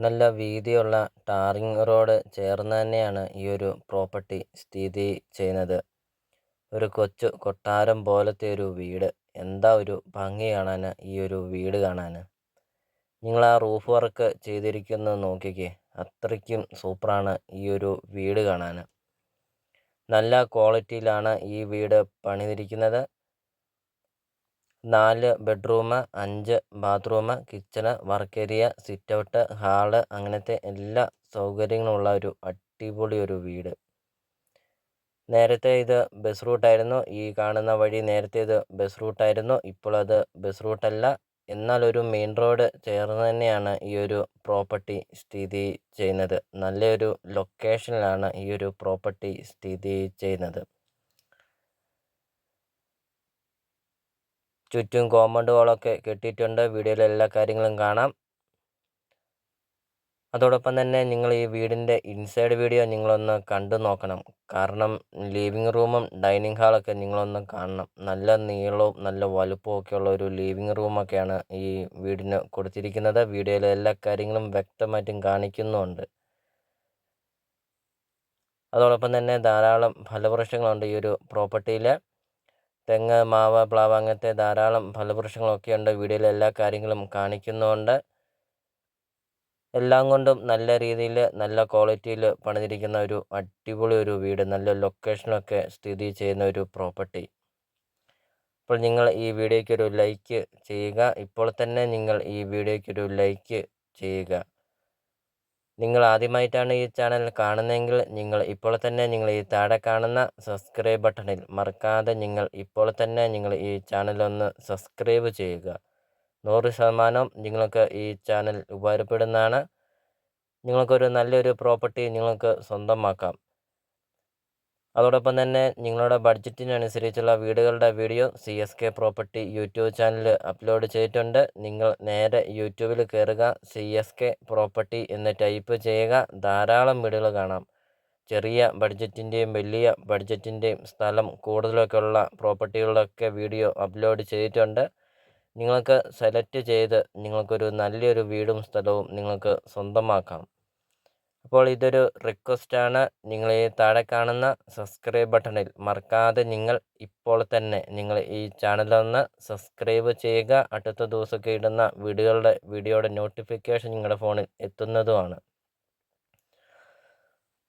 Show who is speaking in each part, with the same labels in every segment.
Speaker 1: നല്ല വീതിയുള്ള tarring road ചേർന്ന് തന്നെയാണ് ഈ ഒരു പ്രോപ്പർട്ടി സ്ഥിതി ചെയ്യുന്നത്. ഒരു കൊച്ചു കൊട്ടാരം പോലത്തെ ഒരു വീട്. എന്താ ഒരു ഭംഗി കാണാൻ ഈ ഒരു വീട് കാണാൻ. നിങ്ങൾ ആ റൂഫ് വർക്ക് ചെയ്തിരിക്കുന്നത് നോക്കിക്കേ. അത്രയ്ക്കും സൂപ്പറാണ് ഈ ഒരു വീട് കാണാൻ. നല്ല ക്വാളിറ്റിയിലാണ് ഈ വീട് പണിതിരിക്കുന്നത്. 4 bedroom, 5 bathroom, kitchen, work area, sit out, hall അങ്ങനത്തെ എല്ലാ സൗകര്യങ്ങളുള്ള ഒരു അടിപൊളി ഒരു വീട്. നേരത്തെ ഇത് ബസ് റൂട്ടായിരുന്നു. ഈ കാണുന്ന വഴി നേരത്തെ ഇത് ബസ് റൂട്ടായിരുന്നു. ഇപ്പോൾ അത് ബസ് റൂട്ടല്ല. എന്നാൽ ഒരു മെയിൻ റോഡ് ചേർന്ന് തന്നെയാണ് ഈ ഒരു പ്രോപ്പർട്ടി സ്ഥിതി ചെയ്യുന്നത്. നല്ലൊരു ലൊക്കേഷനിലാണ് ഈ ഒരു പ്രോപ്പർട്ടി സ്ഥിതി ചെയ്യുന്നത്. ചുറ്റും കോമ്പൗണ്ട് വാളൊക്കെ കെട്ടിയിട്ടുണ്ട്. വീഡിയോയിൽ എല്ലാ കാര്യങ്ങളും കാണാം. അതോടൊപ്പം തന്നെ നിങ്ങൾ ഈ വീടിൻ്റെ ഇൻസൈഡ് വീഡിയോ നിങ്ങളൊന്ന് കണ്ടു നോക്കണം. കാരണം ലിവിങ് റൂമും ഡൈനിങ് ഹാളൊക്കെ നിങ്ങളൊന്ന് കാണണം. നല്ല നീളവും നല്ല വലുപ്പവും ഒക്കെയുള്ള ഒരു ലിവിങ് റൂമൊക്കെയാണ് ഈ വീടിന് കൊടുത്തിരിക്കുന്നത്. വീഡിയോയിലെ എല്ലാ കാര്യങ്ങളും വ്യക്തമായിട്ടും കാണിക്കുന്നുമുണ്ട്. അതോടൊപ്പം തന്നെ ധാരാളം ഫലവൃക്ഷങ്ങളുണ്ട് ഈ ഒരു പ്രോപ്പർട്ടിയിൽ. തെങ്ങ്, മാവ്, പ്ലാവ് അങ്ങനത്തെ ധാരാളം ഫലവൃക്ഷങ്ങളൊക്കെയുണ്ട്. വീഡിയോയിലെ എല്ലാ കാര്യങ്ങളും കാണിക്കുന്നുമുണ്ട്. എല്ലാം കൊണ്ടും നല്ല രീതിയിൽ നല്ല ക്വാളിറ്റിയിൽ പണിതിരിക്കുന്ന ഒരു അടിപൊളി ഒരു വീട്. നല്ല ലൊക്കേഷനൊക്കെ സ്ഥിതി ചെയ്യുന്ന ഒരു പ്രോപ്പർട്ടി. അപ്പോൾ നിങ്ങൾ ഈ വീഡിയോയ്ക്കൊരു ലൈക്ക് ചെയ്യുക. ഇപ്പോൾ തന്നെ നിങ്ങൾ ഈ വീഡിയോയ്ക്കൊരു ലൈക്ക് ചെയ്യുക. നിങ്ങൾ ആദ്യമായിട്ടാണ് ഈ ചാനൽ കാണുന്നതെങ്കിൽ നിങ്ങൾ ഇപ്പോൾ തന്നെ നിങ്ങൾ ഈ താഴെ കാണുന്ന സബ്സ്ക്രൈബ് ബട്ടണിൽ മറക്കാതെ നിങ്ങൾ ഇപ്പോൾ തന്നെ നിങ്ങൾ ഈ ചാനലൊന്ന് സബ്സ്ക്രൈബ് ചെയ്യുക. 100% നിങ്ങൾക്ക് ഈ ചാനൽ ഉപകാരപ്പെടുന്നതാണ്. നിങ്ങൾക്കൊരു നല്ലൊരു പ്രോപ്പർട്ടി നിങ്ങൾക്ക് സ്വന്തമാക്കാം. അതോടൊപ്പം തന്നെ നിങ്ങളുടെ ബഡ്ജറ്റിനനുസരിച്ചുള്ള വീടുകളുടെ video CSK property YouTube channel upload ചെയ്തിട്ടുണ്ട്. നിങ്ങൾ നേരെ യൂട്യൂബിൽ കയറുക, CSK പ്രോപ്പർട്ടി എന്ന് ടൈപ്പ് ചെയ്യുക. ധാരാളം വീടുകൾ കാണാം. ചെറിയ ബഡ്ജറ്റിൻ്റെയും വലിയ ബഡ്ജറ്റിൻ്റെയും സ്ഥലം കൂടുതലൊക്കെ ഉള്ള പ്രോപ്പർട്ടികളുടെയൊക്കെ വീഡിയോ അപ്ലോഡ് ചെയ്തിട്ടുണ്ട്. നിങ്ങൾക്ക് സെലക്ട് ചെയ്ത് നിങ്ങൾക്കൊരു നല്ലൊരു വീടും സ്ഥലവും നിങ്ങൾക്ക് സ്വന്തമാക്കാം. അപ്പോൾ ഇതൊരു റിക്വസ്റ്റാണ്. നിങ്ങൾ ഈ താഴെ കാണുന്ന സബ്സ്ക്രൈബ് ബട്ടണിൽ മറക്കാതെ നിങ്ങൾ ഇപ്പോൾ തന്നെ നിങ്ങൾ ഈ ചാനലൊന്ന് സബ്സ്ക്രൈബ് ചെയ്യുക. അടുത്ത ദിവസമൊക്കെ ഇടുന്ന വീഡിയോയുടെ നോട്ടിഫിക്കേഷൻ നിങ്ങളുടെ ഫോണിൽ എത്തുന്നതുമാണ്.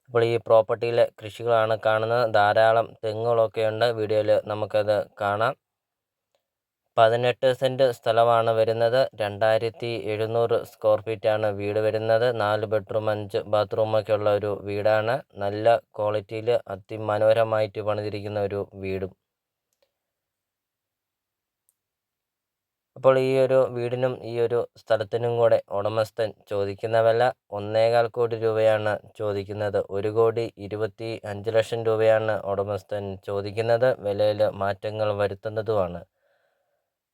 Speaker 1: അപ്പോൾ ഈ പ്രോപ്പർട്ടിയിലെ കൃഷികളാണ് കാണുന്നത്. ധാരാളം തെങ്ങുകളൊക്കെയുണ്ട്. വീഡിയോയിൽ നമുക്കത് കാണാം. 18 സെൻറ്റ് സ്ഥലമാണ് വരുന്നത്. 2700 സ്ക്വയർ ഫീറ്റാണ് വീട് വരുന്നത്. 4 ബെഡ്റൂം 5 ബാത്റൂമൊക്കെ ഉള്ള ഒരു വീടാണ്. നല്ല ക്വാളിറ്റിയിൽ അതിമനോഹരമായിട്ട് പണിതിരിക്കുന്ന ഒരു വീടും. അപ്പോൾ ഈ ഒരു വീടിനും ഈ ഒരു സ്ഥലത്തിനും കൂടെ ഉടമസ്ഥൻ ചോദിക്കുന്ന വില 1.25 കോടി രൂപയാണ് ചോദിക്കുന്നത്. 1,25 ലക്ഷം രൂപയാണ് ഉടമസ്ഥൻ ചോദിക്കുന്നത്. വിലയിൽ മാറ്റങ്ങൾ വരുത്തുന്നതുമാണ്.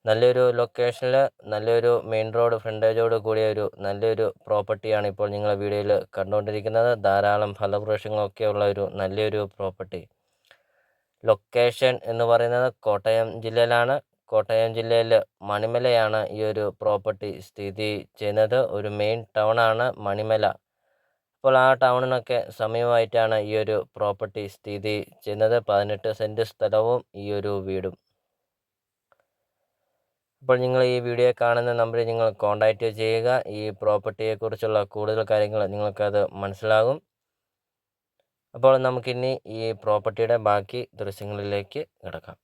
Speaker 1: നല്ലൊരു ലൊക്കേഷനിൽ നല്ലൊരു മെയിൻ റോഡ് ഫ്രണ്ടേജോട് കൂടിയ ഒരു നല്ലൊരു പ്രോപ്പർട്ടിയാണ് ഇപ്പോൾ നിങ്ങൾ വീഡിയോയിൽ കണ്ടുകൊണ്ടിരിക്കുന്നത്. ധാരാളം ഫലവൃക്ഷങ്ങളൊക്കെ ഉള്ള ഒരു നല്ലൊരു പ്രോപ്പർട്ടി. ലൊക്കേഷൻ എന്ന് പറയുന്നത് കോട്ടയം ജില്ലയിലാണ്. കോട്ടയം ജില്ലയിൽ മണിമലയാണ് ഈ ഒരു പ്രോപ്പർട്ടി സ്ഥിതി ചെയ്യുന്നത്. ഒരു മെയിൻ ടൗണാണ് മണിമല. അപ്പോൾ ആ ടൗണിനൊക്കെ സമീപമായിട്ടാണ് ഈ ഒരു പ്രോപ്പർട്ടി സ്ഥിതി ചെയ്യുന്നത്. 18 സെൻറ്റ് സ്ഥലവും ഈ ഒരു വീടും. അപ്പോൾ നിങ്ങൾ ഈ വീഡിയോ കാണുന്ന നമ്പറിൽ നിങ്ങൾ കോൺടാക്റ്റ് ചെയ്യുക. ഈ പ്രോപ്പർട്ടിയെക്കുറിച്ചുള്ള കൂടുതൽ കാര്യങ്ങൾ നിങ്ങൾക്കത് മനസ്സിലാകും. അപ്പോൾ നമുക്കിനി ഈ പ്രോപ്പർട്ടിയുടെ ബാക്കി ദൃശ്യങ്ങളിലേക്ക് കിടക്കാം.